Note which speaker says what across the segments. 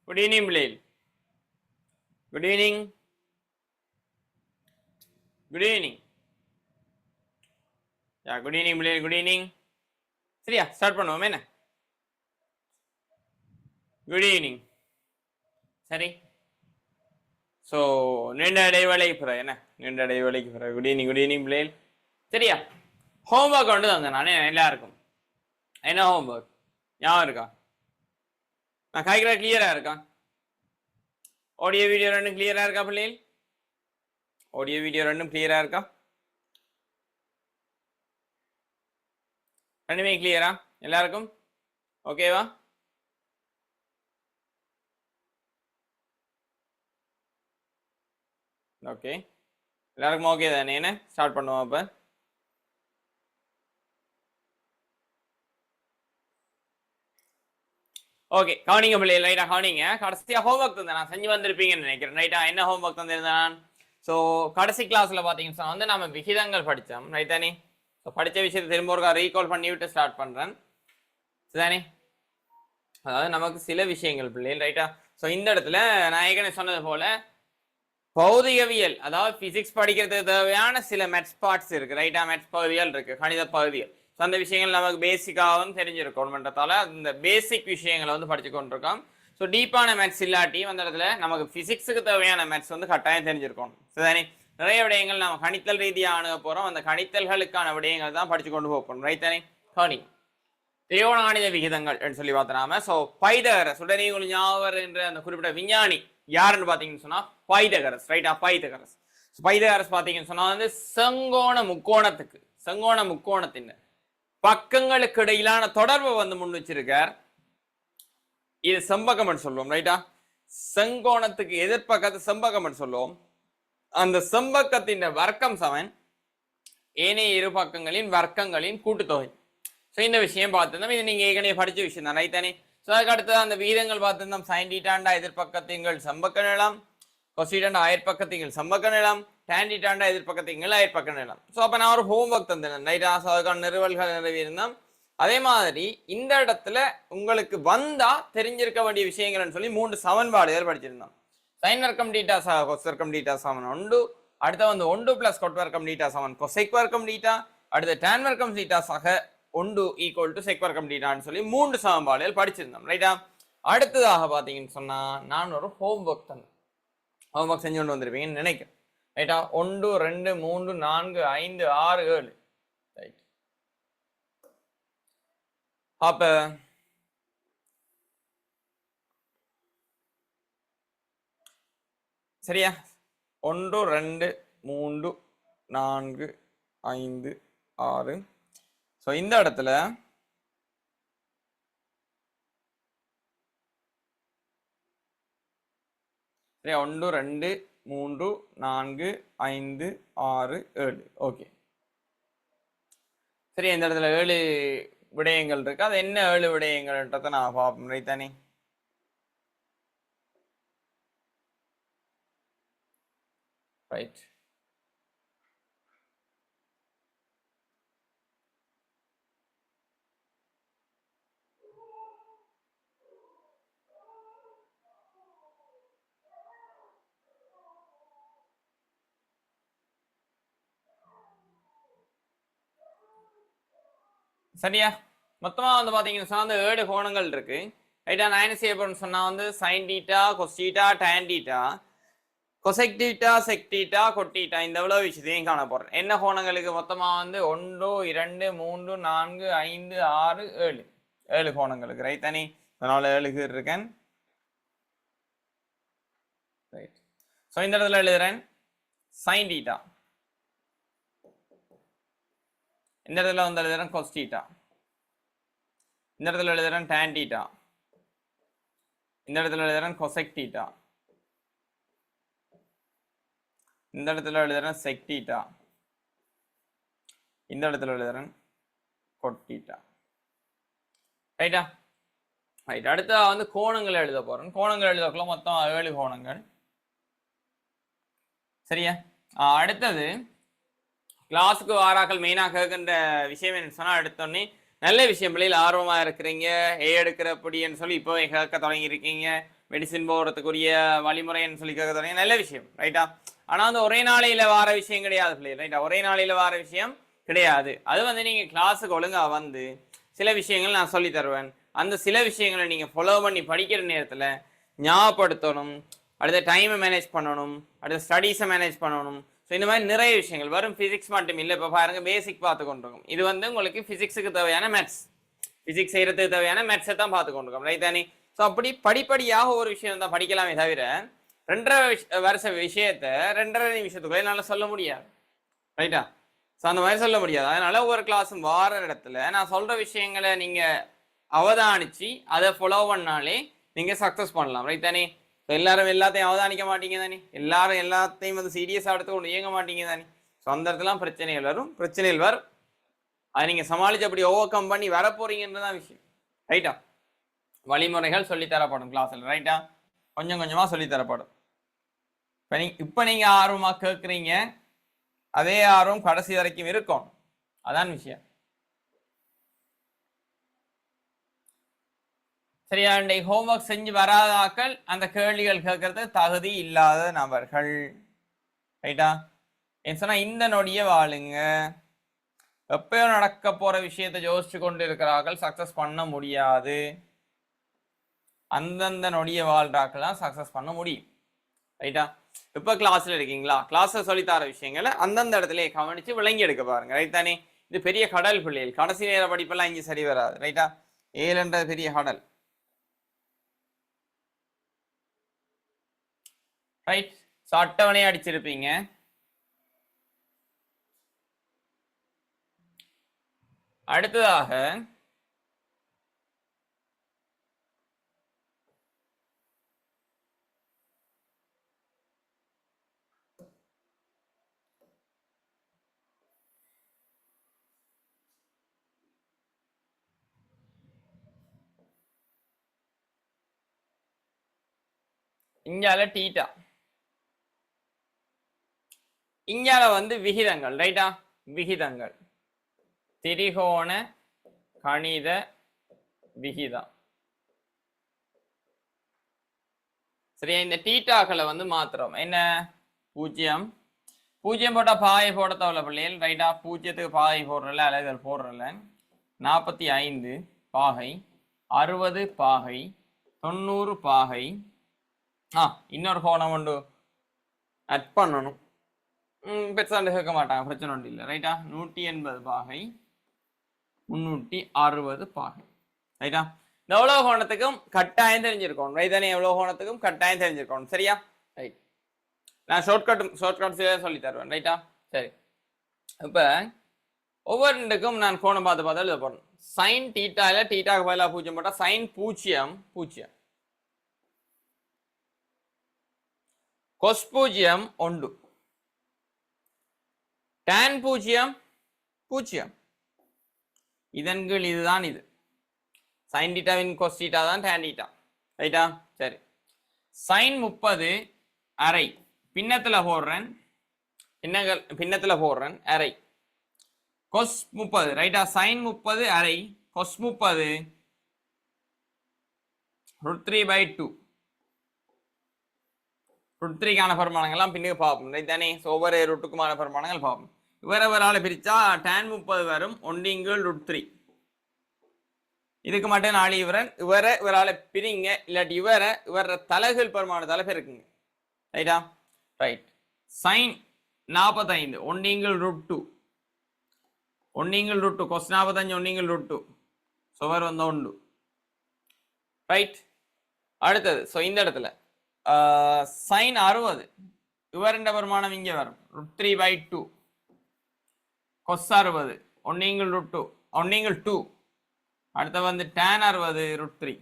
Speaker 1: Good evening, Bilal. Good evening. Good evening. Yeah, good evening, Bilal. Good evening. சரியா start பண்ணுவோம் என்ன? Good evening. சரி, so நீண்ட இடைவேளைக்கு பிறகு என்ன? நீண்ட இடைவேளைக்கு பிறகு குட் ஈவினிங் பிள்ளைகள். சரியா, ஹோம்ஒர்க் கொண்டு வந்தேன் நானே எல்லாருக்கும். என்ன ஹோம்ஒர்க் ஞாபகம் இருக்கா? நான் காய்க்கிற கிளியரா இருக்கா? ஆடியோ வீடியோ ரெண்டும் கிளியரா இருக்கா பிள்ளைகள்? ஆடியோ வீடியோ ரெண்டும் கிளியரா இருக்கா? ரெண்டுமே கிளியரா எல்லாருக்கும்? ஓகேவா? ஓகே, எல்லாருக்கும் ஓகே தானே? என்ன ஸ்டார்ட் பண்ணுவோம் அப்போ. ஓகே, கவனிங்க பிள்ளை, ரைட்டா கவனிங்க. கடைசியாக ஹோம்ஒர்க் தந்தேன், நான் செஞ்சு வந்திருப்பீங்கன்னு நினைக்கிறேன். ரைட்டா, என்ன ஹோம்ஒர்க் தந்திருந்தான்? ஸோ கடைசி கிளாஸ்ல பார்த்தீங்கன்னா வந்து நம்ம விகிதங்கள் படித்தோம், ரைட் தானே? ஸோ படித்த விஷயத்தை திரும்ப ஒரு ரீகால் பண்ணி விட்டு ஸ்டார்ட் பண்ணுறேன், சரிதானே? அதாவது நமக்கு சில விஷயங்கள் பிள்ளைகள், ரைட்டா? ஸோ இந்த இடத்துல நான் ஏற்கனவே சொன்னது போல பௌதிகவியல், அதாவது பிசிக்ஸ் படிக்கிறதுக்கு தேவையான சில மெட்ஸ் பார்ட்ஸ் இருக்கு, ரைட்டா? மெட்ஸ் பகுதிகள் இருக்கு, கணித பகுதிகள். ஸோ அந்த விஷயங்கள் நமக்கு பேசிக்காகவும் தெரிஞ்சிருக்கணும்ன்றதால அந்த பேசிக் விஷயங்களை வந்து படிச்சு கொண்டிருக்கோம். ஸோ டீப்பான மேத்ஸ் இல்லாட்டியும் அந்த இடத்துல நமக்கு பிசிக்ஸுக்கு தேவையான மேத்ஸ் வந்து கட்டாயம் தெரிஞ்சிருக்கணும், சரிதானே? நிறைய விடயங்கள் நம்ம கணித்தல் ரீதியாக அணுக போகிறோம், அந்த கணித்தல்களுக்கான விடயங்கள் தான் படிச்சு கொண்டு போகணும், ரைட் தானே? கவனி, திரிகோணகணித விகிதங்கள் சொல்லி பார்த்தனாம. ஸோ பைதகரஸ், உடனே ஞாபகம் என்ற அந்த குறிப்பிட்ட விஞ்ஞானி யாருன்னு பார்த்தீங்கன்னு சொன்னா பைதகரஸ், ரைட்டா? பைதகரஸ். பைதகரஸ் பார்த்தீங்கன்னு சொன்னா வந்து செங்கோண முக்கோணத்தின் பக்கங்களுக்கு இடையிலான தொடர்பை வந்து முன் வச்சிருக்கார். இது செம்பகம் சொல்லுவோம், ரைட்டா? செங்கோணத்துக்கு எதிர்பக்கத்து செம்பகம் சொல்லுவோம். அந்த செம்பக்கத்தின் வர்க்கம் சமன் ஏனைய இரு பக்கங்களின் வர்க்கங்களின் கூட்டுத்தொகை. ஸோ இந்த விஷயம் பார்த்துருந்தோம், இது நீங்க ஏற்கனவே படிச்ச விஷயம் தான், ரைட் தானே? ஸோ அதுக்கு அடுத்தது அந்த விகிதங்கள் பார்த்துருந்தோம். சைன் டீட்டாண்டா எதிர்பக்கத்திங்கள் செம்பக்க நிலம், கொசீட்டாண்டா அயற்பக்கத்திங்கள் செம்பக்க நிலம், டேன் டீட்டாண்டா எதிர்பக்கத்திங்கள் அயற்பக்க நிலம். ஸோ அப்போ நான் ஒரு ஹோம்ஒர்க் தந்தேன், ரைட்டா? ஸோ அதுக்கான நிறுவல்கள் நிறைவேறியிருந்தோம். அதே மாதிரி இந்த இடத்துல உங்களுக்கு வந்தா தெரிஞ்சிருக்க வேண்டிய விஷயங்கள்னு சொல்லி 3 சமன்பாடுகள் படிச்சிருந்தோம். சைன் வர்க்கம் டீட்டா சா கொஸ் வர்க்கம் டீட்டா சமன் 1, அடுத்த வந்து 1 பிளஸ் கொட் வர்க்கம் டீட்டா சமன் கொசெக் வர்க்கம் டீட்டா, அடுத்து டேன் வர்க்கம் டீட்டா சக 1 ஈக்குவல் டு செக் வர்க்கம் டீட்டான்னு சொல்லி 3 சமன்பாடுகள் படிச்சிருந்தோம், ரைட்டா? அடுத்ததாக பார்த்தீங்கன்னு சொன்னா நான் ஒரு ஹோம்ஒர்க் தந்தேன். ஹோம்ஒர்க் செஞ்சு கொண்டு வந்திருப்பீங்கன்னு நினைக்கிறேன், ரைட்டா? 1 2 3 4 5 6 7, ரைட்? அப்ப சரியா, 1 2 3 4 5 6. ஸோ இந்த இடத்துல சரியா 1 2 3 4 5 6 7. ஓகே, சரி. இந்த இடத்துல 7 விடயங்கள் இருக்கு, அது என்ன 7 விடயங்கள்ன்றதை நான் பார்ப்போம், ரைட் தானே? ரைட். சரியா, மொத்தமா வந்து பாத்தீங்கன்னா அந்த 7 கோணங்கள் இருக்கு, ரைட்டா? நான் என்ன செய்ய போறேன்னு சொன்னா வந்து sine theta, cos theta, tan theta, cosec theta, sec theta, cot theta, இந்த எவ்வளவு விஷயத்தையும் காண போறேன். என்ன கோணங்களுக்கு மொத்தமா வந்து 1 2 3 4 5 6 7, 7 கோணங்களுக்கு, ரைட் தானே? அதனால 7 இருக்கேன், ரைட்? ஸோ இந்த இடத்துல எழுதுறேன் சைன் டீட்டா, இந்த இடத்துல வந்து எழுதுறேன் கொஸ் டீட்டா, இந்த இடத்துல எழுதுறேன் டேன் டீட்டா, இந்த இடத்துல எழுதுறேன் கொசெக் டீட்டா, இந்த இடத்துல எழுதுறேன் செக் டீட்டா, இந்த இடத்துல எழுதுறேன் கொட் டீட்டா, ரைட்டா? ரைட். அடுத்த வந்து கோணங்களை எழுத போறேன். கோணங்கள் எழுதக்குள்ள மொத்தம் 7 கோணங்கள், சரியா? அடுத்தது கிளாஸுக்கு வாராக்கள் மெயினாக கேட்கின்ற விஷயம் என்ன சொன்னா, எடுத்தோடனே நல்ல விஷயம், பிள்ளைகள் ஆர்வமா இருக்கிறீங்க, எடுக்கிறப்படின்னு சொல்லி இப்போ கேட்க தொடங்கி இருக்கீங்க, மெடிசின் போகிறதுக்குரிய வழிமுறைன்னு சொல்லி கேட்க நல்ல விஷயம் ரைட்டா. ஆனால் வந்து ஒரே நாளையில் வார விஷயம் கிடையாது பிள்ளைகள் ரைட்டா. ஒரே நாளையில் வார விஷயம் கிடையாது. அது வந்து நீங்கள் கிளாஸுக்கு ஒழுங்காக வந்து சில விஷயங்கள் நான் சொல்லி தருவேன். அந்த சில விஷயங்களை நீங்கள் ஃபாலோ பண்ணி படிக்கிற நேரத்தில் ஞாபகப்படுத்தணும், அடுத்த டைமை மேனேஜ் பண்ணணும், அடுத்த ஸ்டடீஸை மேனேஜ் பண்ணணும். ஸோ இந்த மாதிரி நிறைய விஷயங்கள் வரும். ஃபிசிக்ஸ் மட்டும் இல்லை. இப்போ பாருங்க பேசிக் பார்த்து கொண்டிருக்கும். இது வந்து உங்களுக்கு ஃபிசிக்ஸுக்கு தேவையான மேத்ஸ், ஃபிசிக்ஸ் செய்யறதுக்கு தேவையான மேத்ஸை தான் பார்த்து கொண்டிருக்கோம் ரைட் தானே. ஸோ அப்படி படிப்படியாக ஒரு விஷயம் தான் படிக்கலாமே தவிர 2.5 வருஷ விஷயத்த 2.5 நிமிஷத்துக்குள்ளே என்னால் சொல்ல முடியாது ரைட்டா. ஸோ அந்த மாதிரி சொல்ல முடியாது. அதனால ஒவ்வொரு கிளாஸும் வார இடத்துல நான் சொல்ற விஷயங்களை நீங்க அவதானிச்சு அதை ஃபாலோ பண்ணாலே நீங்க சக்சஸ் பண்ணலாம் ரைட் தானே. எல்லாரும் எல்லாத்தையும் அவதானிக்க மாட்டீங்க தானே, எல்லாரும் எல்லாத்தையும் வந்து சீரியஸாக எடுத்து கொண்டு இயங்க மாட்டீங்க தானே. ஸோ அந்த இடத்துலாம் பிரச்சனைகள் வரும், பிரச்சனைகள் வரும். அதை நீங்க சமாளிச்சு அப்படி ஓவர் கம் பண்ணி வர போறீங்கன்றதான் விஷயம் ரைட்டா. வழிமுறைகள் சொல்லித்தரப்படும் கிளாஸில் ரைட்டா, கொஞ்சம் கொஞ்சமா சொல்லித்தரப்படும். இப்போ நீங்க ஆர்வமா கேட்குறீங்க, அதே ஆர்வம் கடைசி வரைக்கும் இருக்கும், அதான் விஷயம் சரியா. இன்றைக்கு ஹோம்ஒர்க் செஞ்சு வராதாக்கள் அந்த கேள்விகள் கேட்கறது தகுதி இல்லாத நபர்கள் ரைட்டா. சொன்னா இந்த நொடிய வாழுங்க. எப்பயோ நடக்க போற விஷயத்தை யோசிச்சு கொண்டு இருக்கிறார்கள் சக்சஸ் பண்ண முடியாது. அந்தந்த நொடிய வாழ்றாக்கள் தான் சக்சஸ் பண்ண முடியும் ரைட்டா. இப்ப கிளாஸ்ல இருக்கீங்களா, கிளாஸ்ல சொல்லித்தர விஷயங்களை அந்தந்த இடத்துல கவனிச்சு விளங்கி எடுக்க பாருங்க ரைட் தானே. இது பெரிய கடல் பிள்ளைகள், கடைசி நேர படிப்பெல்லாம் இங்கே சரி வராது ரைட்டா. 7 பெரிய கடல் ரைட். ஸோ அட்டவணையை அடிச்சிருப்பீங்க. அடுத்ததாக இங்கால டீட்டா, இங்கால வந்து விகிதங்கள் ரைட்டா. விகிதங்கள் திரிகோண கணித விகிதம் சரியா. இந்த டீட்டாக்களை வந்து மாத்திரம் என்ன 0 0 போட்டா பாயை போட தேவையில்ல பிள்ளைகள் ரைட்டா. 0க்கு பாகை போடுறல அலைதல் போடுறல 45 பாகை 60 பாகை 90 பாகை. இன்னொரு கோணம் உண்டு அட் பண்ணணும், பெருசாண்டு கேட்க மாட்டாங்க, பிரச்சனை ஒன்று இல்லை ரைட்டா. 180 பாகை 360 பாகை ரைட்டா. இந்த எவ்வளோ கோணத்துக்கும் கட்டாயம் தெரிஞ்சிருக்கணும் ரைட் தானே. எவ்வளோ கோணத்துக்கும் கட்டாயம் தெரிஞ்சிருக்கணும் சரியா ரைட். நான் ஷார்ட்கட் சொல்லி தருவேன் ரைட்டா. சரி, இப்போ ஒவ்வொன்றுக்கும் நான் கோணம் பார்த்து எழுத போறேன். சைன் டீட்டால டீட்டாக்கு பதிலாக 0 போட்டா சைன் 0 கொஸ் 0 1 tan 0 இதன் கீழ் இதுதான் இது. சைன் டீட்டாவின் கொஸ் டீட்டா தான் tan டீட்டா ரைட்டா. சரி, சைன் 30 அரை பின்னத்துல போடுறேன், பின்னத்துல போடுறேன் அரை கொஸ் 30 ரைட்டா. சைன் 30 அரை கொஸ் 30 √3/2 √3க்கான பெருமானங்கள்லாம் பின்னுக்கு பார்ப்போம் ரைட் தானே. ஒவ்வொரு ரூட்டுக்குமான பெருமானங்கள் பார்ப்போம். இவரால் பிரிச்சா tan 30 வரும் 1/√3. இதுக்கு மட்டும் 4 இவரால் பிரிங்க, இல்லாட்டி இவர தலைகள் பெருமானத்தால பெருக்குங்க ரைட்டா. ரைட், சைன் 45 1/√2 1/√2 கொஸ் 45 1/√2 சுவர் வந்து 1 ரைட். அடுத்தது ஸோ இந்த இடத்துல சைன் 60 இவருண்ட பெருமானம் இங்கே வரும் √3/2 கொஸ் 60 1/√2 1/2. அடுத்து வந்து tan 60 √3.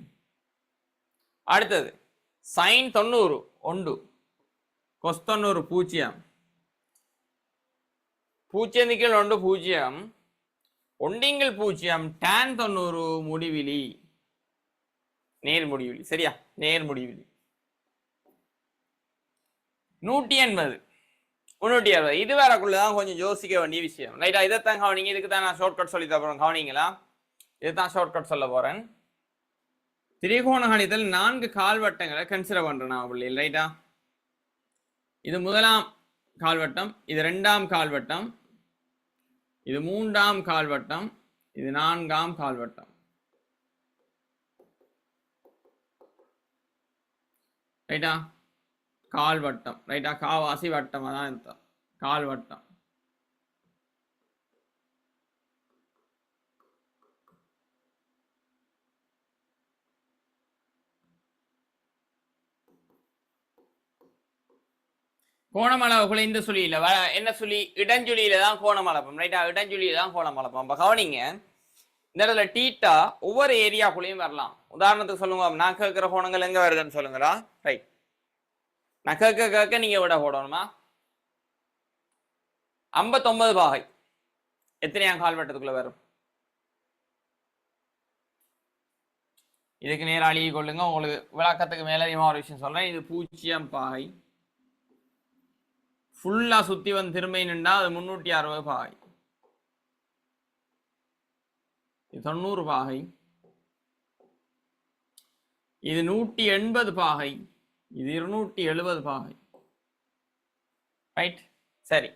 Speaker 1: அடுத்தது சைன் 90 1 கொஸ் 90 0 0 0 1/0 tan 90 முடிவிலி நேர் முடிவிலி சரியா, நேர் முடிவிலி 180 360. இது வேறக்குள்ளதான் கொஞ்சம் யோசிக்க வேண்டிய விஷயம் ரைட்டா. இதைத்தான் கவனிங்க, இதுக்கு தான் நான் ஷார்ட்கட் சொல்லி தரேன் கவனிங்களா. இதுதான் ஷார்ட்கட் சொல்ல போறேன். திரிகோண கணிதத்தில் 4 கால்வட்டங்களை கன்சிடர் பண்றேன் அப்படி ரைட்டா. இது முதலாம் கால்வட்டம், இது இரண்டாம் கால்வட்டம், இது மூன்றாம் கால்வட்டம், இது நான்காம் கால்வட்டம். ரைட்டா, கால்வட்டம். ரைட்டா, காவாசி வட்டம் அதான் கால்வட்டம். கோணமளவுக்குள்ள இந்த சுழியில என்ன சுழி? இடஞ்சுழியில தான் கோணம் அளப்போம். ரைட்டா, இடஞ்சுழியில தான் கோணம் அளப்போம். அப்ப கவனிங்க, இந்த இடத்துல டீட்டா ஒவ்வொரு ஏரியாக்குள்ளேயும் வரலாம். உதாரணத்துக்கு சொல்லுங்க, நான் கேட்கிற கோணங்கள் எங்க வருதுன்னு சொல்லுங்களா. ரைட், நான் கேட்க நீங்க விட போடணுமா? 59 பாகை எத்தனையாம் கால்வட்டத்துக்குள்ள வரும்? இதுக்கு நேரம் அழுகி கொள்ளுங்க. உங்களுக்கு விளக்கத்துக்கு மேலதிகமா ஒரு விஷயம் சொல்றேன். இது 0 பாகை. ஃபுல்லா சுத்தி வந்து திரும்பி நின்றா அது 360 பாகை. இது 90 பாகை. இது 180 பாகை. இது 270 பாகை. ரைட், சரி.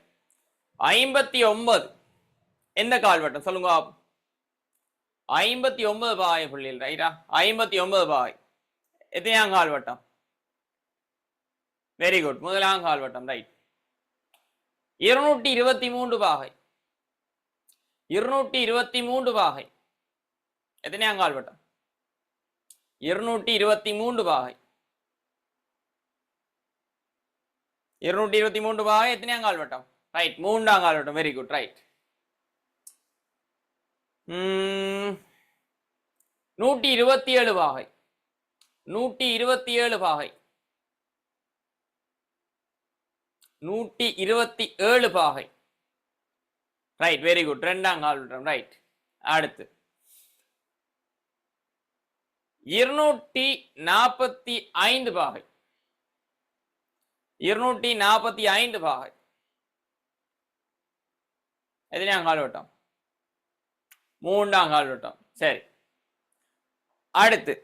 Speaker 1: 59 எந்த கால்வட்டம் சொல்லுங்க? 59 பாகை புள்ளியில். ரைட்டா, 59 பாகை எத்தனையாம் கால்வட்டம்? வெரி குட், முதலாம் கால்வட்டம். ரைட். 223 பாகை. 223 பாகை எத்தனையாம் கால்வட்டம்? 223 பாகை. 223 பாகை எத்தனையாம் கால்வட்டம்? ரைட், மூன்றாம் கால்வட்டம். Very good, right. 127 பாகை. 127 பாகை. 127 பாகை. ரைட், வெரி குட், இரண்டாம் கால்வட்டம். ரைட். அடுத்து 245 பாகை. 245 பாகை எத்தனையாம் கால்வட்டம்? மூன்றாம் கால்வட்டம். சரி. அடுத்து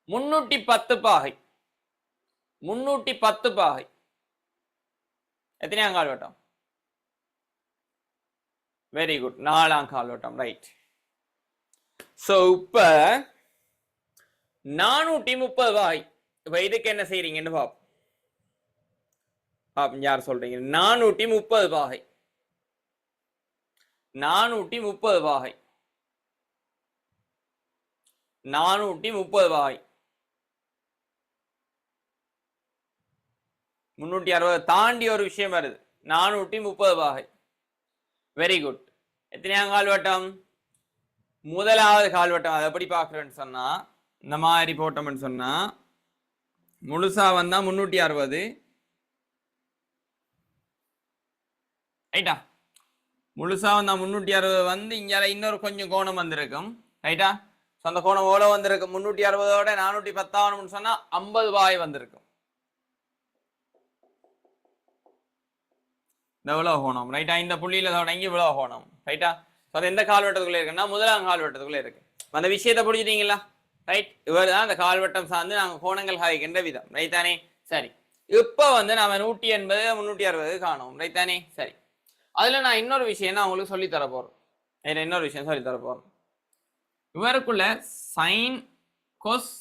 Speaker 1: 310 பாகை. 310 பாகை எத்தனையாம் கால்வட்டம்? வெரி குட், நாலாம் கால்வட்டம். ரைட். சோ இப்ப 430 பாகை. இப்ப இதுக்கு என்ன செய்றீங்கன்னு பாப்போம். யார் சொல்றீங்க? 430 பாகை. 430 பாகை. 430 பாகை. 360 தாண்டி ஒரு விஷயம் வருது. 430 பாகை. Very good. எத்தனையாம் கால்வட்டம்? முதலாவது கால்வட்டம். அதை எப்படி பார்க்கிறேன்னு சொன்னா, இந்த மாதிரி போட்டோம்னு சொன்னா, முழுசா வந்தா 360. ரைட்டா, முழுசா வந்தா 360 வந்து இங்கால இன்னொரு கொஞ்சம் கோணம் வந்திருக்கும். ரைட்டா, அந்த கோணம் எவ்வளவு வந்திருக்கு? 360ஓட 410 ஆகணும்னு சொன்னா 50 பாகை வந்திருக்கும். இந்த இவ்வளவு கோணம். ரைட்டா, இந்த புள்ளியில தொடங்கி இவ்வளவு கோணம். ரைட்டா, அது எந்த கால்வட்டத்துக்குள்ள இருக்குன்னா முதலாம் கால்வட்டத்துக்குள்ள இருக்கு. அந்த விஷயத்தை புரிஞ்சுட்டீங்களா? ரைட், இவர் தான் அந்த கால்வட்டம் சார்ந்து நாங்க கோணங்கள் ஹாய்க்கின்ற விதம். ரைட் தானே? சரி. இப்ப வந்து நாம 180 360 காணும். ரைட் தானே? சரி. அதுல நான் இன்னொரு விஷயம் நான் உங்களுக்கு சொல்லி தர போறேன். இன்னொரு விஷயம் சொல்லி தர போறேன். இவருக்குள்ள சைன் கொஸ்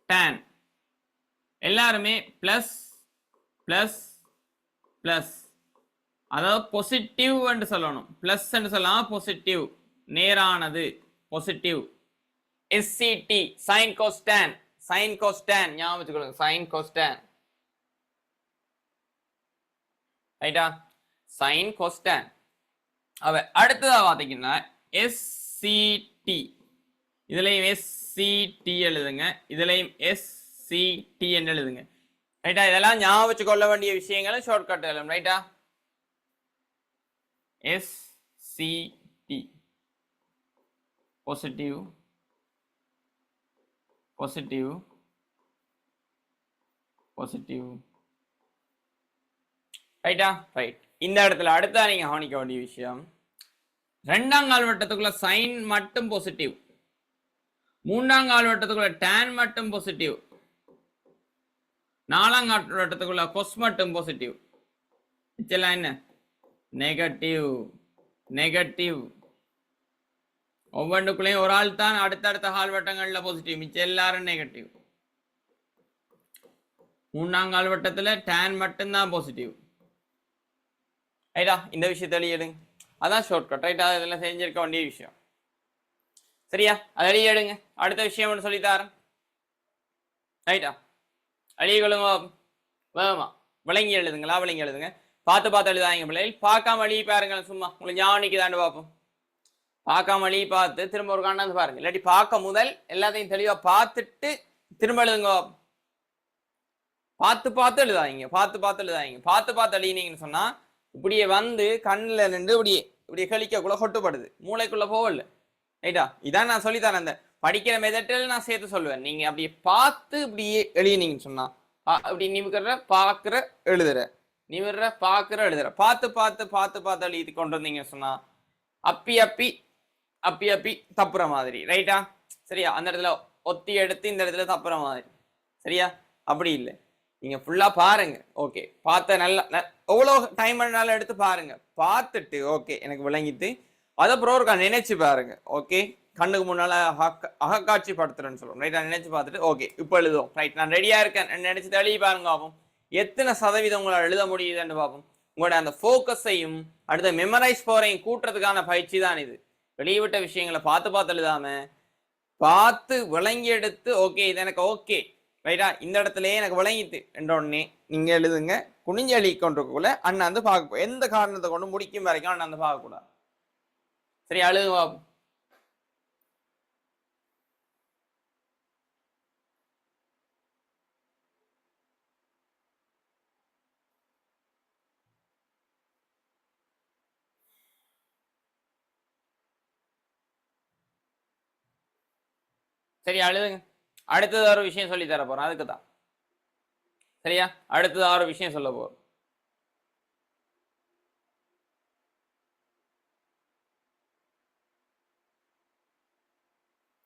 Speaker 1: டான் எல்லாருமே பிளஸ் பிளஸ் பிளஸ், அதாவது பாசிட்டிவ் என்று சொல்லணும். பிளஸ் என்று சொல்லலாம், பாசிட்டிவ் நேரானது, positive. SCT sine cos tan. Sine cos tan ஞாபகம் வச்சுக்கொள்ளுங்க. Sine cos tan. ரைட்டா, சைன் கொஸ் டான். அவ அடுத்ததா பாத்தீங்கன்னா SCT. இதுலயும் SCT எழுதுங்க, இதுலயும் SCT என்று எழுதுங்க. ரைட்டா, இதெல்லாம் ஞாபகம் வச்சு கொள்ள வேண்டிய விஷயங்களை ஷார்ட்கட் எழுதும். ரைட்டா, SCT பாசிட்டிவ் பாசிட்டிவ் பாசிட்டிவ். ரைட்டா, ரைட். இந்த இடத்துல அடுத்தா நீங்க கவனிக்க வேண்டிய விஷயம், ரெண்டாம் கால்வட்டத்துக்குள்ள சைன் மட்டும் பாசிட்டிவ், மூன்றாம் கால்வட்டத்துக்குள்ள டேன் மட்டும் பாசிட்டிவ், நாலாம் கால்வட்டத்துக்குள்ள கொஸ் மட்டும் பாசிட்டிவ். இதெல்லாம் என்ன? நெகட்டிவ். நெகட்டிவ். ஒவ்வொன்றுக்குள்ளேயும் ஒரு ஆள் தான் அடுத்தடுத்த கால்வட்டங்கள்ல பாசிட்டிவ், மிச்சம் எல்லாரும் நெகட்டிவ். மூன்றாம் கால்வட்டத்துல டேன் மட்டும்தான் பாசிட்டிவ். ரைட்டா? இந்த விஷயத்தை எழுதிடுங்க. அதான் ஷார்ட்கட். ரைட்டா? இதெல்லாம் செஞ்சிருக்க வேண்டிய விஷயம். சரியா? அதை எழுதிடுங்க. அடுத்த விஷயம் ஒன்று சொல்லித்தாரேன். ரைட்டா? எழுதிக்கொள்ளுங்க வேகமா. விளங்கி எழுதுங்களா? விளங்கி எழுதுங்க. பார்த்து பார்த்து எழுதாங்க பிள்ளைகள். பார்க்காம எழுதி பாருங்க. சும்மா உங்களை ஞாபகம் தாண்டு பார்ப்போம். பார்க்காம எழுதி பார்த்து திரும்ப ஒரு காணாந்து பாருங்க. இல்லாட்டி பார்க்க முதல் எல்லாத்தையும் தெளிவா பார்த்துட்டு திரும்ப எழுதுங்க. பார்த்து பார்த்து எழுதாதீங்க. பார்த்து பார்த்து எழுதாதீங்க. பார்த்து பார்த்து எழுதினீங்கன்னு சொன்னா இப்படியே வந்து கண்ணுல நின்று இப்படியே கழிக்கக்குள்ள கொட்டுப்படுது, மூளைக்குள்ள போகல. ரைட்டா? இதான் நான் சொல்லித்தரேன். அந்த படிக்கிற மெதட்டில் நான் சேர்த்து சொல்லுவேன். நீங்க அப்படியே பார்த்து இப்படியே எழுதினீங்கன்னு சொன்னா அப்படி நிமிக்கிற பாக்குற எழுதுற, நிமிடுற பாக்குற எழுதுற, பார்த்து பார்த்து பார்த்து பார்த்து எழுதி கொண்டு வந்தீங்கன்னு சொன்னா அப்பி அப்பி அப்பி அப்பி தப்புற மாதிரி. ரைட்டா? சரியா? அந்த இடத்துல ஒத்தி எடுத்து இந்த இடத்துல தப்புற மாதிரி. சரியா? அப்படி இல்லை. நீங்க ஃபுல்லா பாருங்க. ஓகே, பார்த்த நல்லா எவ்வளோ டைம் பண்ணாலும் எடுத்து பாருங்க. பார்த்துட்டு ஓகே எனக்கு விளங்கிட்டு அதை அப்புறம் ஒரு நினைச்சு பாருங்க. ஓகே, கண்ணுக்கு முன்னால அகக்காட்சி படுத்துறேன்னு சொல்லுவோம். ரைட்? நான் நினைச்சு பார்த்துட்டு ஓகே இப்போ எழுதுவோம். ரைட், நான் ரெடியா இருக்கேன் நினைச்சு எழுதி பாருங்க. பார்ப்போம் எத்தனை சதவீதம் உங்களால் எழுத முடியுதுன்னு பார்ப்போம். உங்களோட அந்த ஃபோக்கஸையும் அடுத்த மெமரைஸ் பவரையும் கூட்டுறதுக்கான பயிற்சி தான் இது. வெளியிட்ட விஷயங்களை பார்த்து பார்த்து எழுதாம பார்த்து விளங்கி எடுத்து ஓகே இது எனக்கு ஓகே ரைட்டா இந்த இடத்துலயே எனக்கு விளங்கிட்டு என்ற உடனே நீங்க எழுதுங்க. குனிஞ்சு எழுதி கொண்டிருக்கக்குள்ள அண்ணாந்து பார்க்க எந்த காரணத்தை கொண்டு முடிக்கும் வரைக்கும் அண்ணாந்து பார்க்க கூடாது. சரி, அழுதுவா. சரி, அழுதுங்க. அடுத்தது ஒரு விஷயம் சொல்லி தர போறோம். அதுக்கு தான். சரியா? அடுத்தது ஒரு விஷயம் சொல்ல போறோம்.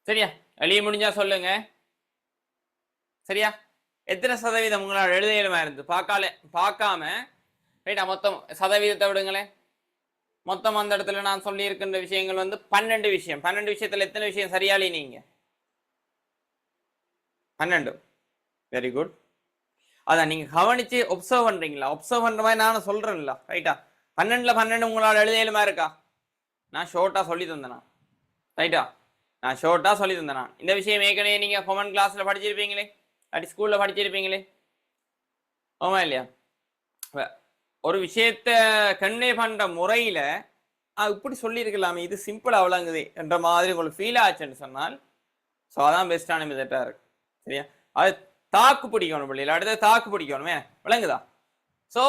Speaker 1: சரியா? எழுதி முடிஞ்சா சொல்லுங்க. சரியா? எத்தனை சதவீதம் உங்களால் எழுத இயலுமா இருந்து பார்க்காம ரைட்டா மொத்தம் சதவீதத்தை விடுங்களேன். மொத்தம் அந்த இடத்துல நான் சொல்லி இருக்கின்ற விஷயங்கள் வந்து 12 விஷயம். 12 விஷயத்துல எத்தனை விஷயம் சரியாளி நீங்க? 12. Very good. அதான் நீங்க கவனிச்சு ஒப்சர்வ் பண்றீங்களா? ஒப்சர்வ் பண்ற மாதிரி நானும் சொல்றேன்ல. ரைட்டா? 12ல 12 உங்களால் எழுத இயலுமா இருக்கா? நான் ஷோர்ட்டா சொல்லி தந்தேனா? ரைட்டா? நான் ஷோர்ட்டா சொல்லி தந்தேனா? இந்த விஷயம் ஏற்கனவே நீங்க காமன் கிளாஸ்ல படிச்சிருப்பீங்களே, அப்படி ஸ்கூல்ல படிச்சிருப்பீங்களே, ஆமா இல்லையா? ஒரு விஷயத்த கன்வே பண்ற முறையில இப்படி சொல்லியிருக்கலாமே, இது சிம்பிளா விளங்குது என்ற மாதிரி உங்களுக்கு ஃபீல் ஆச்சுன்னு சொன்னால் ஸோ அதான் பெஸ்டான மெத்தட்டா இருக்கு. சரியா? அது தாக்கு பிடிக்கணும் பிள்ளைல, அடுத்த தாக்கு பிடிக்கணுமே, விளங்குதா? ஸோ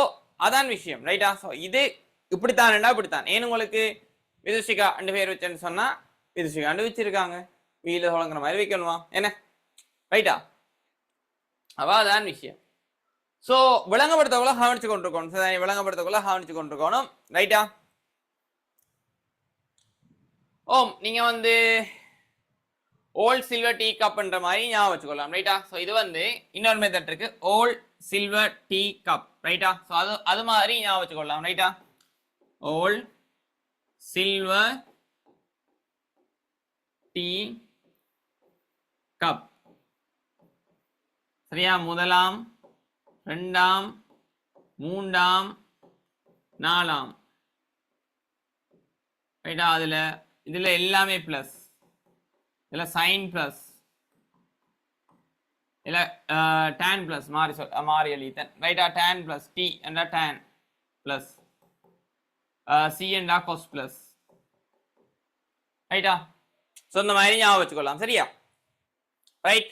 Speaker 1: அதான் விஷயம். ரைட்டா? ஸோ இது இப்படித்தான்டா இப்படித்தான். ஏன் உங்களுக்கு விதுஷிகா ரெண்டு பேர் வச்சேன்னு சொன்னா விதுஷிகா ரெண்டு வச்சிருக்காங்க, வீல தொடங்குற மாதிரி வைக்கணுமா என்ன? ரைட்டா? அவ அதான் விஷயம். ஸோ விளங்கப்படுத்தக்குள்ள கவனிச்சு கொண்டிருக்கணும். விளங்கப்படுத்தக்குள்ள கவனிச்சு கொண்டிருக்கணும். ரைட்டா? ஓம் நீங்க வந்து ஓல்ட் சில்வர் டீ கப்ன்ற மாதிரி ஞாபகம் வச்சுக்கொள்ளலாம். ரைட்டா? ஸோ இது வந்து இன்னொரு மெத்தட் இருக்கு, ஓல்ட் சில்வர் டீ கப். ரைட்டா? ஸோ அது மாதிரி ஞாபகம் வச்சுக்கொள்ளலாம். ரைட்டா? Old silver tea cup. சரியா? முதலாம், ரெண்டாம், மூன்றாம், நாலாம். ரைட்டா? இதுல எல்லாமே பிளஸ், இதுல சைன் பிளஸ், இல்ல tan பிளஸ் மாறி எழுதிட்டேன். ரைட்டா? tan பிளஸ் டி என்ற tan பிளஸ் சி என்றா cos பிளஸ். ரைட்டா? ஸோ இந்த மாதிரி ஞாபகம் வச்சுக்கொள்ளலாம். சரியா? ரைட்?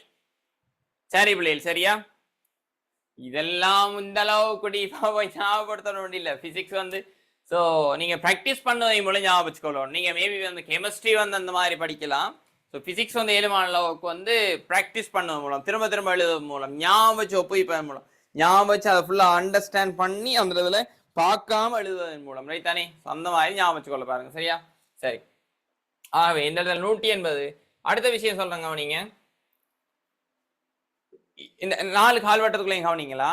Speaker 1: சரி பிள்ளைகள், சரியா? இதெல்லாம் இந்த அளவுக்கு ஞாபகப்படுத்தணும் இல்லை. பிசிக்ஸ் வந்து ஸோ நீங்க ப்ராக்டிஸ் பண்ணதை மூலம் ஞாபகம் வச்சுக்கொள்ளணும். நீங்க மேபி வந்து கெமிஸ்ட்ரி வந்து அந்த மாதிரி படிக்கலாம். ஸோ பிசிக்ஸ் வந்து ஏழுமான அளவுக்கு வந்து ப்ராக்டிஸ் பண்ணது மூலம், திரும்ப திரும்ப எழுதுவது மூலம், ஞாபகம் வச்சு ஒப்புவிப்பதன் மூலம், ஞாபகம் வச்சு அதை ஃபுல்லாக அண்டர்ஸ்டாண்ட் பண்ணி அந்த இதில் பார்க்காம எழுதுவதன் மூலம். ரைட் தானே? அந்த மாதிரி ஞாபகம் வச்சுக்கொள்ள பாருங்க. சரியா? சரி. ஆகவே இந்த இடத்துல 180 அடுத்த விஷயம் சொல்றேங்க கவனிங்க. இந்த 4 கால்வட்டத்துக்குள்ளேயும் கவனிங்களா,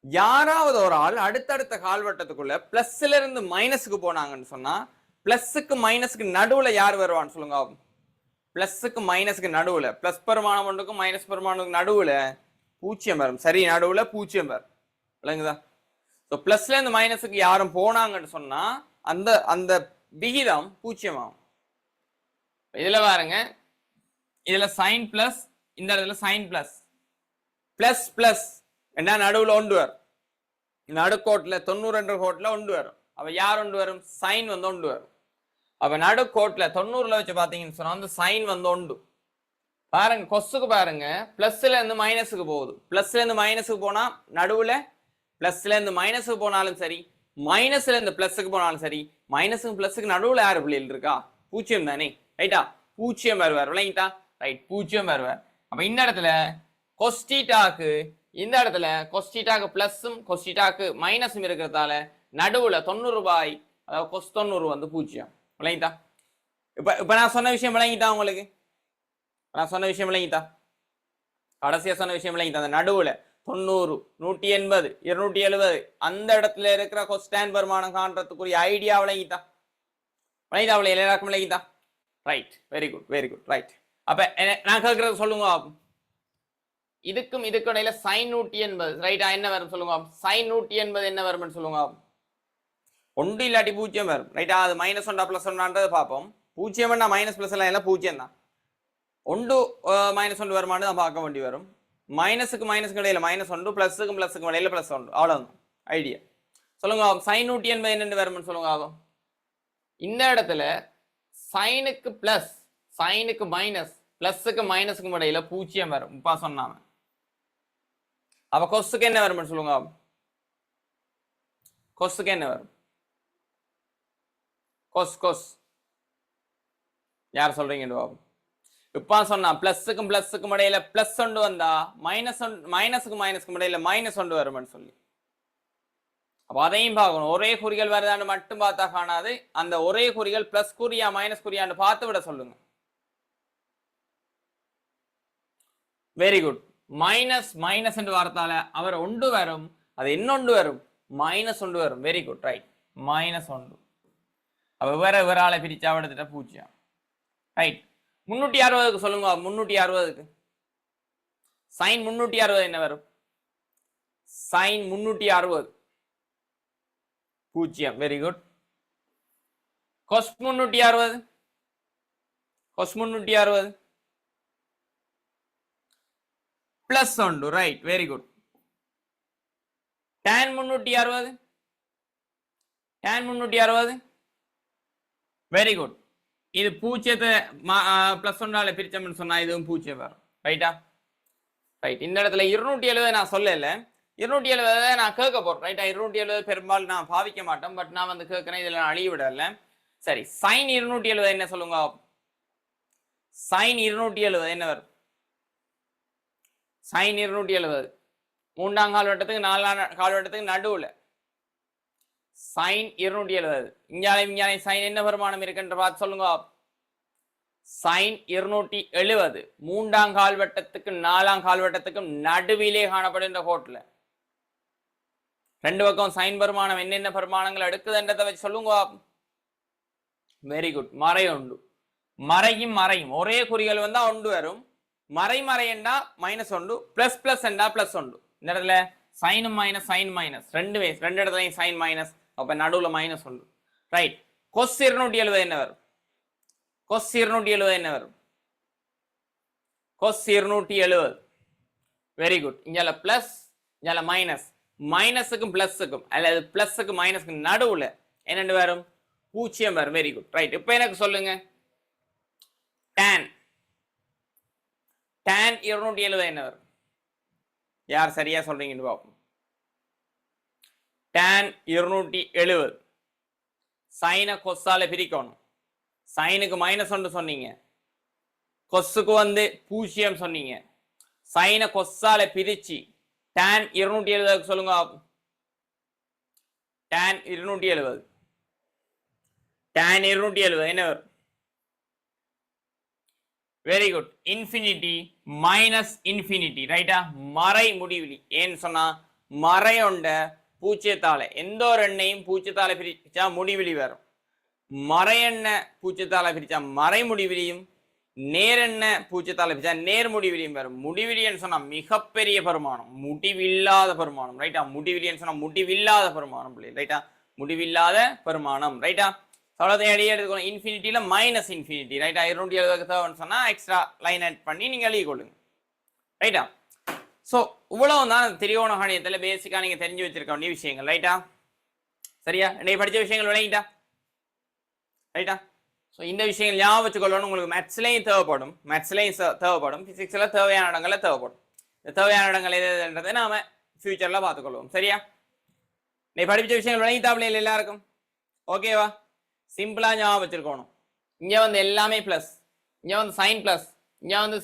Speaker 1: யாராவது ஒரு ஆள் அடுத்தடுத்த கால்வட்டத்துக்குள்ள பிளஸ்ல இருந்து மைனஸுக்கு போனாங்கன்னு சொன்னா பிளஸுக்கு மைனஸுக்கு நடுவுல யார் வருவான்னு சொல்லுங்க. பிளஸுக்கு மைனஸுக்கு நடுவுல, பிளஸ் பெருமானம் ஒன்றுக்கும் மைனஸ் பெருமானத்துக்கு நடுவுல பூஜ்ஜியம் வரும். சரி, நடுவுல பூஜ்ஜியம் வரும். விளங்குதா? பிளஸ்ல இருந்து மைனஸுக்கு யாரும் போனாங்கன்னு சொன்னா அந்த அந்த விகிதம் பூஜ்ஜியம் ஆகும். இதுல பாருங்க, இதுல சைன் பிளஸ், இந்த இடத்துல சைன் பிளஸ், பிளஸ் பிளஸ் என்ன நடுவுல ஒன்று வரும். நடுக்கோட்டுல 92 கோட்டுல ஒன்று வரும். அப்ப யார் ஒன்று வரும்? சைன் வந்து ஒன்று வரும். அப்ப நடுக்கோட்டுல 90ல வச்சு பாத்தீங்கன்னு சொன்னா அந்த சைன் வந்து ஒன்று. பாருங்க கொசுக்கு பாருங்க, பிளஸ்ல இருந்து மைனஸுக்கு போகுது. பிளஸ்ல இருந்து மைனஸுக்கு போனா நடுவுல, பிளஸ்ல இருந்து மைனஸுக்கு போனாலும் சரி, மைனஸ்ல இருந்து பிளஸுக்கு போனாலும் சரி, மைனஸுக்கு பிளஸுக்கு நடுவுல யாரு பிள்ளைகள் இருக்கா? பூஜ்ஜியம் தானே, ரைட்டா? பூஜ்ஜியம் வருவார். விளங்கிட்டா? ரைட், பூஜ்ஜியம் வருவார். அப்ப இந்த இடத்துல கொஸ்டீட்டாக்கு, இந்த இடத்துல கொஸ்டீட்டாக்கு பிளஸும் கொஸ்டீட்டாக்கு மைனஸும் இருக்கிறதால நடுவுல 90 ரூபாய், அதாவது கொஸ் 90 வந்து பூஜ்ஜியம். விளங்கிட்டா? இப்ப நான் சொன்ன விஷயம் விளங்கிட்டா உங்களுக்கு? நான் சொன்ன விஷயம் விளங்கிட்டா? கடைசியா சொன்ன விஷயம் விளங்கிட்டா? அந்த நடுவுல 90, 180, 270 அந்த இடத்துல இருக்கிற கொஸ்டான் பெருமானம் காண்றதுக்குரிய ஐடியா விளங்கிட்டா? விளங்கிட்டா? எல்லாருக்கும் விளங்கிட்டா? Right, very good, very good, right. அப்ப நான் கேட்கறது சொல்லுங்க. இதுக்கும் இதுக்கும் இடையில சைன் 180, ரைட்டா? என்ன வரும் சொல்லுங்க. சைன் 180 என்ன வரும்னு சொல்லுங்க. ஒன்று இல்லாட்டி பூஜ்ஜியம் வரும், ரைட்டா? அது மைனஸ் ஒன்றா பிளஸ் ஒன்றான்றது பார்ப்போம். பூஜ்ஜியம் மைனஸ் பிளஸ் எல்லாம் பூஜ்ஜியம் தான். ஒன்று மைனஸ் ஒன்று வருமானு தான் பார்க்க வேண்டி வரும். மைனஸுக்கு மைனஸுக்கு இடையில மைனஸ் ஒன்று, பிளஸுக்கும் பிளஸுக்கும் இடையில பிளஸ் ஒன்று, அவ்வளவுதான் ஐடியா. சொல்லுங்க, சைன் 180 என்னென்னு வரும்னு சொல்லுங்க. ஆகும் இந்த இடத்துல சைனுக்கு பிளஸ், சைனுக்கு மைனஸ், பிளஸுக்கு மைனஸுக்கும் இடையில பூஜ்ஜியம் வரும். இப்ப சொன்னாம அப்ப கொஸ்ஸுக்கு என்ன வரும்னு சொல்லுங்க. கொஸ்ஸுக்கு என்ன வரும்? கொஸ் கொஸ் யார் சொல்றீங்க? இப்ப சொன்னா பிளஸுக்கும் பிளஸுக்கும் இடையில பிளஸ் ஒன்று வந்தா மைனஸுக்கும் மைனஸுக்கும் இடையில மைனஸ் ஒன்று வரும்னு சொல்லி, அப்ப அதையும் பார்க்கணும். ஒரே குறிகள் வருதான்னு மட்டும் பார்த்தா காணாது. அந்த ஒரே குறிகள் பிளஸ் குறியா மைனஸ் குறியான்னு பார்த்து விட சொல்லுங்க. Very good. மைனஸ் மைனஸ் என்று வார்த்தால அவர் ஒன்று வரும். அது இன்னொன்று வரும், மைனஸ் ஒன்று வரும். Very good, right. மைனஸ் ஒன்று. அப்ப வேற ஆளை பிரிச்சா எடுத்துட்ட பூஜ்ஜியம். ரைட். 360க்கு சொல்லுங்க. 360க்கு சைன் 360 என்ன வரும்? சைன் 360 பூஜ்ஜியம். Very good. Cos 360, cos 360 plus ஒன்று, right. Very good. tan 360, tan 360 very good. இது பூஜ்ஜியத்தை பிளஸ் ஒன்றால பிரிச்சோம்னு சொன்னா இதுவும் பூஜ்ஜியம் வரும், ரைட்டா? ரைட். இந்த இடத்துல 270 நான் சொல்லல, 270 நான் கேட்க போறேன், ரைட்டா? 270 பெரும்பாலும் நான் பாவிக்க மாட்டேன், பட் நான் வந்து கேட்கிறேன். இதுல நான் அழிய விடல. சரி, சைன் 270 என்ன சொல்லுங்க. சைன் 270 என்ன வரும்? சைன் 270 மூன்றாம் கால்வட்டத்துக்கு 4ஆம் கால்வட்டத்துக்கு நடுவுல சைன் 270. இங்கே சைன் என்ன வருமானம் இருக்குன்ற பார்த்து சொல்லுங்க. சைன் 270 மூன்றாம் கால்வட்டத்துக்கு 4ஆம் கால்வட்டத்துக்கும் நடுவிலே காணப்படுகின்ற கோட்டுல ரெண்டு பக்கம் சைன் பெருமானம் என்னென்ன பெருமானங்கள் எடுக்குதுன்றதை வச்சு சொல்லுங்க. Very good. மறை உண்டு. மறையும் மறையும் ஒரே குறிகள் வந்தா ஒன்று வரும். மறை மறை என்றா மைனஸ் ஒன்று, பிளஸ் பிளஸ் என்றா பிளஸ் ஒன்று. இந்த இடத்துல சைனும் மைனஸ், சைன் மைனஸ், ரெண்டு இடத்துலையும் சைன் மைனஸ், அப்ப நடுவுல மைனஸ் ஒன்று. ரைட். கொஸ் 270 என்ன வரும்? கொஸ் 270 என்ன வரும்? கொஸ் 270. Very good. இங்க பிளஸ், இங்க மைனஸ். மைனஸுக்கும் பிளஸுக்கும் அல்லது பிளஸுக்கு மைனஸுக்கு நடுவுல என்னென்னு வரும்? பூஜ்ஜியம் வரும். Very good, right. இப்ப எனக்கு சொல்லுங்க, tan 270 என்ன வரும்? யார் சரியா சொல்றீங்கன்னு பார்ப்போம். tan 270 சைனை கொஸ்ஸால பிரிக்கணும். சைனுக்கு மைனஸ் ஒன்று சொன்னீங்க, கொஸ்ஸுக்கு வந்து பூஜ்ஜியம் சொன்னீங்க. சைனை கொஸ்ஸால பிரிச்சு tan 270 சொல்லுங்க. tan 270 என்ன வரும்? Very good. Infinity minus infinity ரைட்டா, மறை முடிவிலி. ஏன்னு சொன்னா மறையொண்ட பூச்சியத்தால எந்த ஒரு எண்ணையும் பூச்சியத்தால பிரிச்சா முடிவிலி வரும். மறையெண்ண பூச்சியத்தால பிரிச்சா மறை முடிவிலியும், நேரெண்ண பூச்சியத்தால பிரிச்சா நேர் முடிவிலியும் வரும். முடிவிலின்னு சொன்னா மிகப்பெரிய பெருமானம், முடிவில்லாத பெருமானம் ரைட்டா. முடிவிலின்னு சொன்னா முடிவில்லாத பெருமானம் ரைட்டா, முடிவில்லாத பெருமானம் ரைட்டா. அவ்வளோதான் அடியே எடுத்துக்கணும். இன்ஃபினிட்டியில மைனஸ் இன்ஃபினிட்டி ரைட்டா. 270 தேவைன்னு சொன்னா எக்ஸ்ட்ரா லைன் ஆட் பண்ணி நீங்க எழுதி கொள்ளுங்க ரைட்டா. ஸோ இவ்வளவு தான் திரிகோண கணிதத்துல பேசிக்கா நீங்க தெரிஞ்சு வச்சிருக்க வேண்டிய விஷயங்கள் ரைட்டா. சரியா, இன்னைக்கு படிச்ச விஷயங்கள் விளங்கிட்டா ரைட்டா. ஸோ இந்த விஷயங்கள் ஞாபகம் வச்சுக்கொள்ளணும். உங்களுக்கு மேத்ஸ்லையும் தேவைப்படும், தேவைப்படும், பிசிக்ஸ்ல தேவையான இடங்கள்ல தேவைப்படும். இந்த தேவையான இடங்கள் எதுன்றதை நாம ஃபியூச்சர்ல பார்த்துக்கொள்வோம். சரியா, நீ படிச்ச விஷயங்கள் விளங்கிட்டாப்ல எல்லாருக்கும் ஓகேவா. சிம்பிளா ஞாபகம் வச்சிருக்கணும். இங்க வந்து எல்லாமே பிளஸ், இங்க வந்து சைன் பிளஸ், இங்க வந்து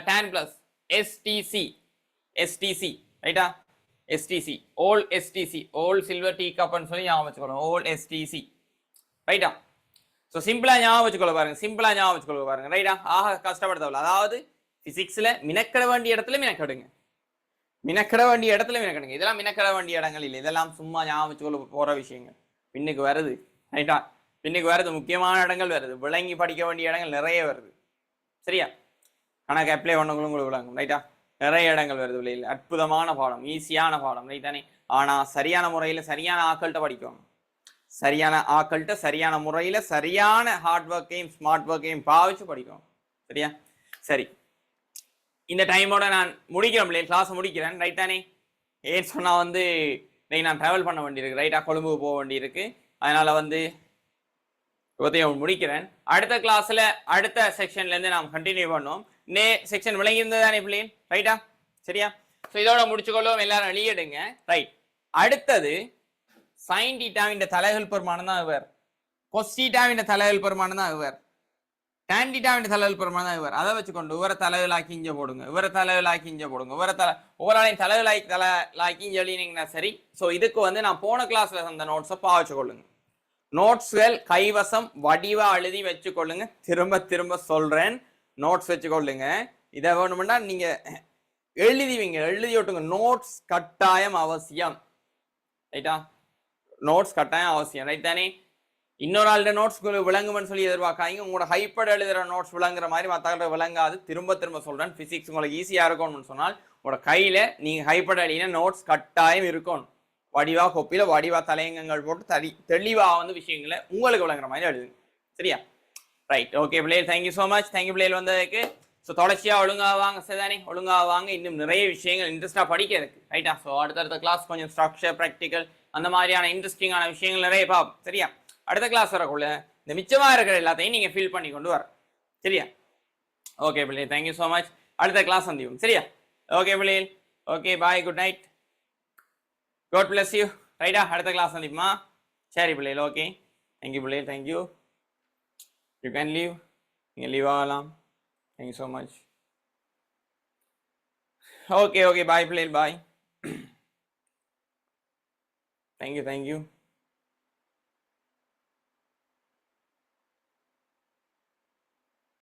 Speaker 1: tan பிளஸ், எஸ்டிசி ரைட்டா. எஸ்டிசி ஓல் எஸ்டிசி ஓல் சில்வர் டீ கப்னு சொல்லி ஞாபகம் வச்சுக்கணும். ஓல் எஸ்டிசி ரைட்டா. ஸோ சிம்பிளா ஞாபகம் வச்சுக்கொள்ள பாருங்க, சிம்பிளா ஞாபகம் வச்சுக்கொள்ள பாருங்க ரைட்டா. ஆக கஷ்டப்படுத்தவில்லை. அதாவது பிசிக்ஸ்ல மினக்கட வேண்டிய இடத்துல மினக்கடுங்க, மினக்கட வேண்டிய இடத்துல மினக்கடுங்க. இதெல்லாம் மினக்கட வேண்டிய இடங்கள் இல்லை, இதெல்லாம் சும்மா ஞாபகம் வச்சுக்கொள்ள போற விஷயங்கள். பின்னுக்கு வருது ரைட்டா, பின்னுக்கு வருது, முக்கியமான இடங்கள் வருது, விளங்கி படிக்க வேண்டிய இடங்கள் நிறைய வருது. சரியா, கணக்கு அப்ளை பண்ணவங்களும் உங்களுக்கு விளங்கும் ரைட்டா. நிறைய இடங்கள் வருது இல்லை. அற்புதமான பாடம், ஈஸியான பாடம் ரைட்டானே. ஆனா சரியான முறையில சரியான ஆக்கள்கிட்ட படிக்கணும், சரியான ஆக்கள்கிட்ட சரியான முறையில சரியான ஹார்ட் ஒர்க்கையும் ஸ்மார்ட் ஒர்க்கையும் பாவிச்சு படிக்கணும். சரியா, சரி இந்த டைமோட நான் முடிக்கிறேன் பிள்ளை, கிளாஸ் முடிக்கிறேன் ரைட்டானே. ஏன்னு சொன்னா வந்து இன்னைக்கு நான் டிராவல் பண்ண வேண்டியிருக்கு ரைட்டா, கொழும்பு போக வேண்டியிருக்கு. அதனால வந்து முடிக்கிறேன். அடுத்த கிளாஸ்ல அடுத்த செக்ஷன்ல இருந்து நாம் கண்டினியூ பண்ணுவோம். செக்ஷன் விளங்கி இருந்ததானே பிள்ளை ரைட்டா. சரியா, ஸோ இதோட முடிச்சுக்கொள்ளும், எல்லாரும் வெளியிடுங்க ரைட். அடுத்தது சைன் டீட்டாவின் தலைகள் பெருமானம் தான் இவர், கொஸ் டீட்டாவின் தலைகள் பெருமானம் தான் இவர், டான் டீட்டாவின் தலைகள் பெருமானம் தான் இவர். அதை வச்சுக்கொண்டு இவரை தலைகளாக்கி இஞ்ச போடுங்க, இவரை தலைகளாக்கி இஞ்ச போடுங்க, இவரை ஒவ்வொரு தலைகளாக்கி இஞ்ச எழுதினீங்கன்னா சரி. ஸோ இதுக்கு வந்து நான் போன கிளாஸ்ல அந்த நோட்ஸை பாவச்சு கொள்ளுங்க. நோட்ஸ்கள் கைவசம் வடிவா எழுதி வச்சுக்கொள்ளுங்க. திரும்ப திரும்ப சொல்றேன், நோட்ஸ் வச்சுக்கொள்ளுங்க. இதை வேணும்னா நீங்க எழுதிவீங்க, எழுதி விட்டுங்க. நோட்ஸ் கட்டாயம் அவசியம் ரைட்டா, நோட்ஸ் கட்டாயம் அவசியம் ரைட் தானே. இன்னொரு ஆளுடைய நோட்ஸ் விளங்குமென்னு சொல்லி எதிர்பார்க்காங்க. உங்களோட ஹைப்பட் எழுதுற நோட்ஸ் விளங்குற மாதிரி மற்ற விளங்காது. திரும்ப திரும்ப சொல்றேன், பிசிக்ஸ் உங்களுக்கு ஈஸியா இருக்கும்னு சொன்னால் உங்களோட கையில நீங்க ஹைப்பட் எழுதின நோட்ஸ் கட்டாயம் இருக்கணும். வடிவா கொப்பில வடிவா தலையங்கங்கள் போட்டு தெளிவா வந்து விஷயங்களை உங்களுக்கு விளங்குற மாதிரி எழுதுங்க. சரியா, ரைட் ஓகே பிள்ளைகள், தேங்க்யூ ஸோ மச். தேங்க்யூ பிள்ளைகள் வந்ததுக்கு. ஸோ தொடர்ச்சியா ஒழுங்கா வாங்க சரிதானே, ஒழுங்கா வாங்க. இன்னும் நிறைய விஷயங்கள் இன்ட்ரெஸ்டா படிக்க இருக்கு ரைட்டா. ஸோ அடுத்தடுத்த கிளாஸ் கொஞ்சம் ஸ்ட்ரக்சர், ப்ராக்டிக்கல் அந்த மாதிரியான இன்ட்ரெஸ்டிங்கான விஷயங்கள் நிறைய பார்ப்போம். சரியா, அடுத்த கிளாஸ் வரக்குள்ள இந்த மிச்சமா இருக்கிற எல்லாத்தையும் நீங்க ஃபில் பண்ணி கொண்டு வர. சரியா, ஓகே பிள்ளை, தேங்க்யூ ஸோ மச். அடுத்த கிளாஸ் சந்திப்போம். சரியா, ஓகே பிள்ளைகள், okay bye, good night, God bless you ரைட்டா. அடுத்த கிளாஸ் சந்திப்போமா. சரி பிள்ளைகள், ஓகே, தேங்க்யூ பிள்ளைகள், தேங்க்யூ. யூ கேன் லீவ், நீங்க லீவ் ஆகலாம். Thank you so much. Okay okay bye பிள்ளைகள், பாய். Thank you thank you.